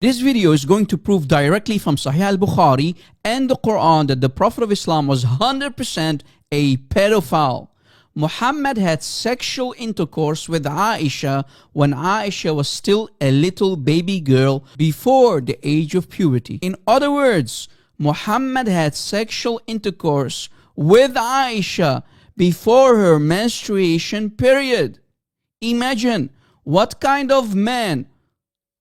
This video is going to prove directly from Sahih al-Bukhari and the Quran that the Prophet of Islam was 100% a pedophile. Muhammad had sexual intercourse with Aisha when Aisha was still a little baby girl before the age of puberty. In other words, Muhammad had sexual intercourse with Aisha before her menstruation period. Imagine what kind of man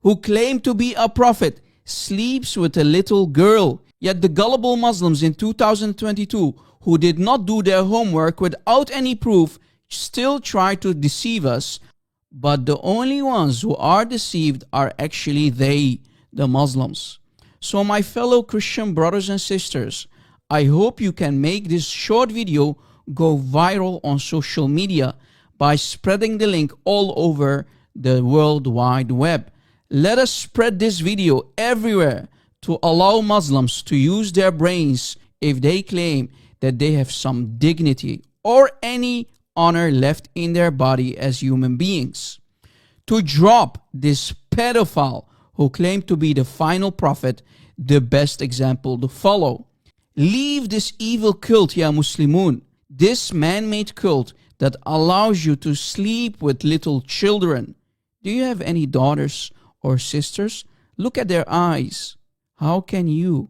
who claimed to be a prophet sleeps with a little girl. Yet the gullible Muslims in 2022 who did not do their homework without any proof still try to deceive us. But the only ones who are deceived are actually they, the Muslims. So my fellow Christian brothers and sisters, I hope you can make this short video go viral on social media by spreading the link all over the World Wide Web. Let us spread this video everywhere to allow Muslims to use their brains if they claim that they have some dignity or any honor left in their body as human beings. To drop this pedophile who claimed to be the final prophet, the best example to follow. Leave this evil cult, ya Muslimun, this man-made cult that allows you to sleep with little children. Do you have any daughters or sisters? Look at their eyes. How can you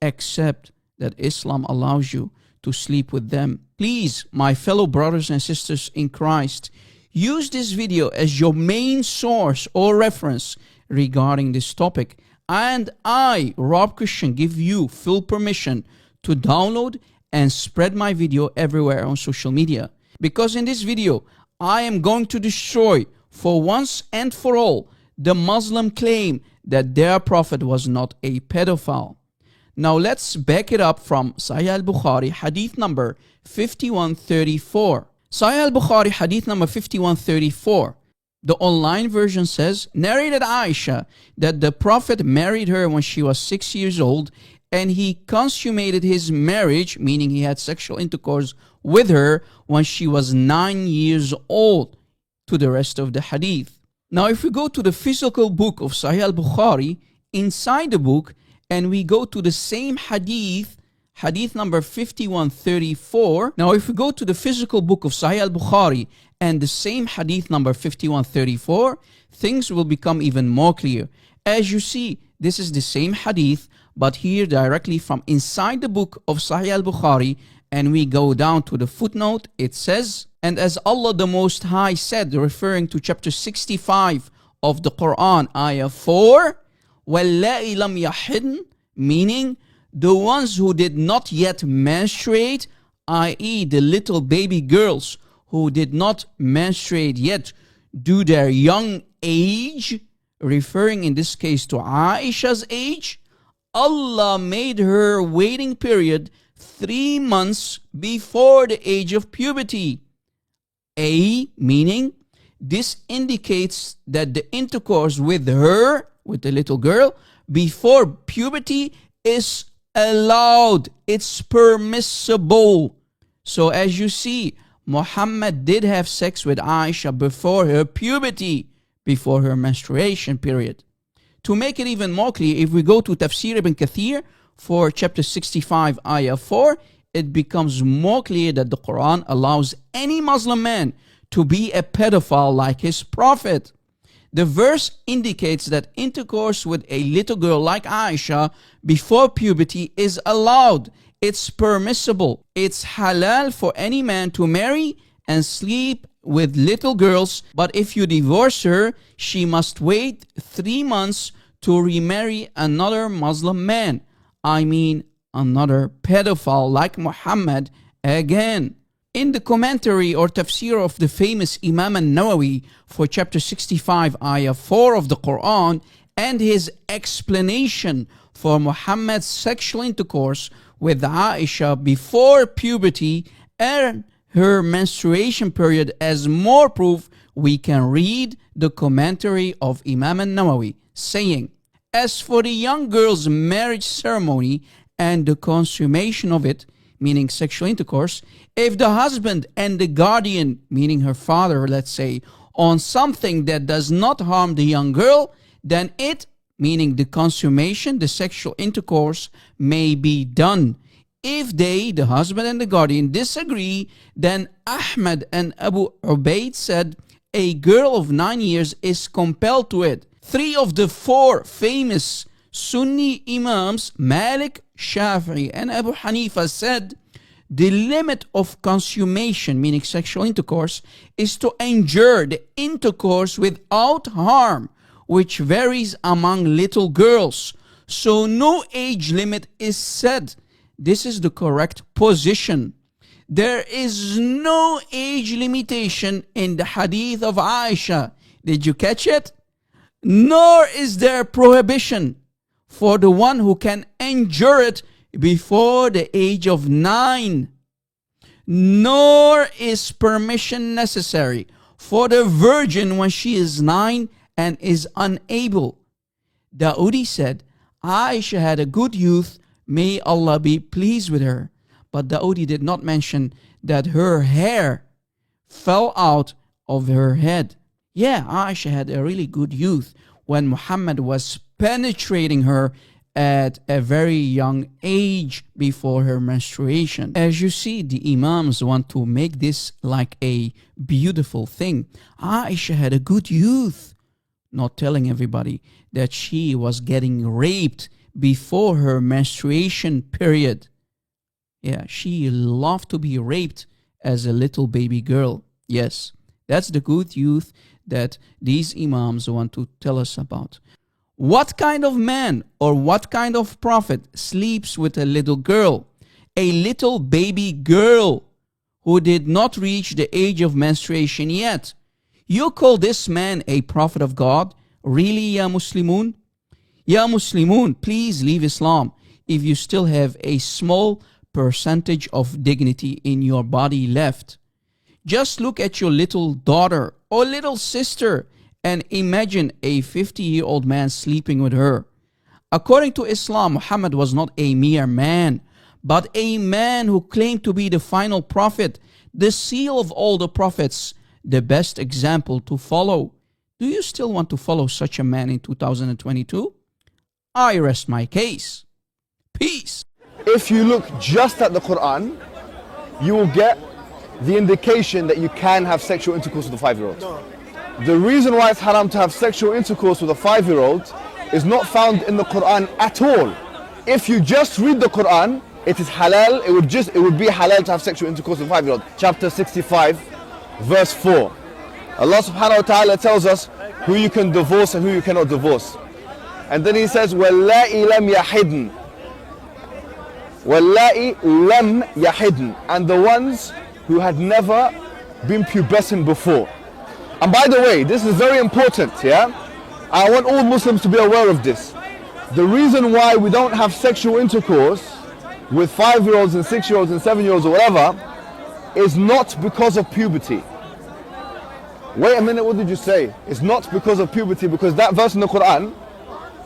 accept that Islam allows you to sleep with them? Please, my fellow brothers and sisters in Christ, use this video as your main source or reference regarding this topic. And I, Rob Christian, give you full permission to download and spread my video everywhere on social media. Because in this video, I am going to destroy for once and for all the Muslim claim that their prophet was not a pedophile. Now let's back it up from Sahih al-Bukhari, hadith number 5134. Sahih al-Bukhari, hadith number 5134. The online version says, narrated Aisha that the Prophet married her when she was 6 years old, and he consummated his marriage, meaning he had sexual intercourse with her when she was 9 years old, to the rest of the hadith. Now if we go to the physical book of Sahih al-Bukhari, inside the book, and we go to the same hadith, hadith number 5134. Now if we go to the physical book of Sahih al-Bukhari and the same hadith number 5134, things will become even more clear. As you see, this is the same hadith, but here directly from inside the book of Sahih al-Bukhari, and we go down to the footnote, it says, and as Allah the Most High said, referring to chapter 65 of the Quran, ayah 4, وَاللَّائِ لَمْ يَحِدْنَ, meaning the ones who did not yet menstruate, i.e. the little baby girls who did not menstruate yet due to their young age, referring in this case to Aisha's age, Allah made her waiting period 3 months before the age of puberty. Meaning this indicates that the intercourse with her, with the little girl, before puberty is allowed. It's permissible. So as you see, Muhammad did have sex with Aisha before her puberty, before her menstruation period. To make it even more clear, if we go to Tafsir ibn Kathir for chapter 65, ayah 4, it becomes more clear that the Quran allows any Muslim man to be a pedophile like his prophet. The verse indicates that intercourse with a little girl like Aisha before puberty is allowed. It's permissible. It's halal for any man to marry and sleep with little girls, but if you divorce her, she must wait 3 months to remarry another Muslim man. I mean, another pedophile like Muhammad again. In the commentary or tafsir of the famous Imam al-Nawawi for chapter 65, ayah 4 of the Quran, and his explanation for Muhammad's sexual intercourse with Aisha before puberty and her menstruation period as more proof, we can read the commentary of Imam al-Nawawi saying, as for the young girl's marriage ceremony and the consummation of it, meaning sexual intercourse, if the husband and the guardian, meaning her father, let's say, on something that does not harm the young girl, then it, meaning the consummation, the sexual intercourse, may be done. If they, the husband and the guardian, disagree, then Ahmad and Abu Ubaid said a girl of 9 years is compelled to it. 3 of the 4 famous Sunni Imams, Malik, Shafi'i, and Abu Hanifa, said the limit of consummation, meaning sexual intercourse, is to endure the intercourse without harm, which varies among little girls. So no age limit is set. This is the correct position. There is no age limitation in the hadith of Aisha. Did you catch it? Nor is there prohibition for the one who can endure it before the age of 9. Nor is permission necessary for the virgin when she is 9 and is unable. Dawoodi said, Aisha had a good youth, may Allah be pleased with her. But Dawoodi did not mention that her hair fell out of her head. Yeah, Aisha had a really good youth when Muhammad was penetrating her at a very young age before her menstruation. As you see, the Imams want to make this like a beautiful thing. Aisha had a good youth, not telling everybody that she was getting raped before her menstruation period. Yeah, she loved to be raped as a little baby girl. Yes, that's the good youth that these Imams want to tell us about. What kind of man or what kind of prophet sleeps with a little girl? A little baby girl who did not reach the age of menstruation yet. You call this man a prophet of God? Really, ya Muslimun? Ya Muslimun, please leave Islam if you still have a small percentage of dignity in your body left. Just look at your little daughter or little sister and imagine a 50-year-old man sleeping with her. According to Islam, Muhammad was not a mere man, but a man who claimed to be the final prophet, the seal of all the prophets, the best example to follow. Do you still want to follow such a man in 2022? I rest my case. Peace. If you look just at the Quran, you will get the indication that you can have sexual intercourse with a 5-year-old. The reason why it's haram to have sexual intercourse with a 5-year-old is not found in the Quran at all. If you just read the Quran, it is halal, it would be halal to have sexual intercourse with a 5-year-old. Chapter 65, verse 4. Allah subhanahu wa ta'ala tells us who you can divorce and who you cannot divorce. And then he says, وَاللَّائِ لَمْ يَحِدْنَ وَاللَّائِ لَمْ يَحِدْنَ, and the ones who had never been pubescent before. And by the way, this is very important, yeah? I want all Muslims to be aware of this. The reason why we don't have sexual intercourse with 5-year-olds and 6-year-olds and 7-year-olds or whatever is not because of puberty. Wait a minute, what did you say? It's not because of puberty, because that verse in the Quran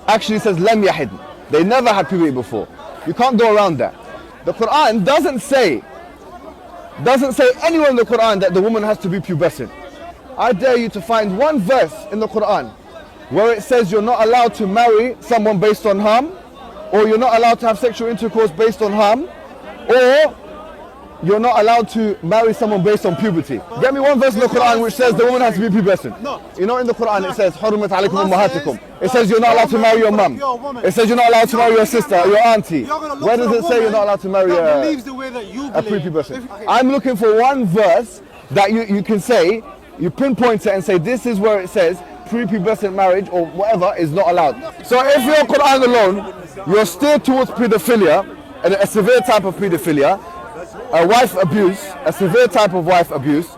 actually says lam yahidn. They never had puberty before. You can't go around that. The Quran doesn't say anywhere in the Quran that the woman has to be pubescent. I dare you to find one verse in the Quran where it says you're not allowed to marry someone based on harm, or you're not allowed to have sexual intercourse based on harm, or you're not allowed to marry someone based on puberty. Get me one verse in the Quran which says the woman has to be pubescent. No. You know, in the Quran it says حُرِّمَتْ عَلَيْكُمْ أُمَّهَاتُكُمْ. It says you're not allowed to marry your mum. It says you're not allowed to marry your sister or your auntie. Where does it say you're not allowed to marry a prepubescent? I'm looking for one verse that you can say, you pinpoint it and say this is where it says prepubescent marriage or whatever is not allowed. So if you're Quran alone, you're steered towards pedophilia, and a severe type of pedophilia, a wife abuse, a severe type of wife abuse.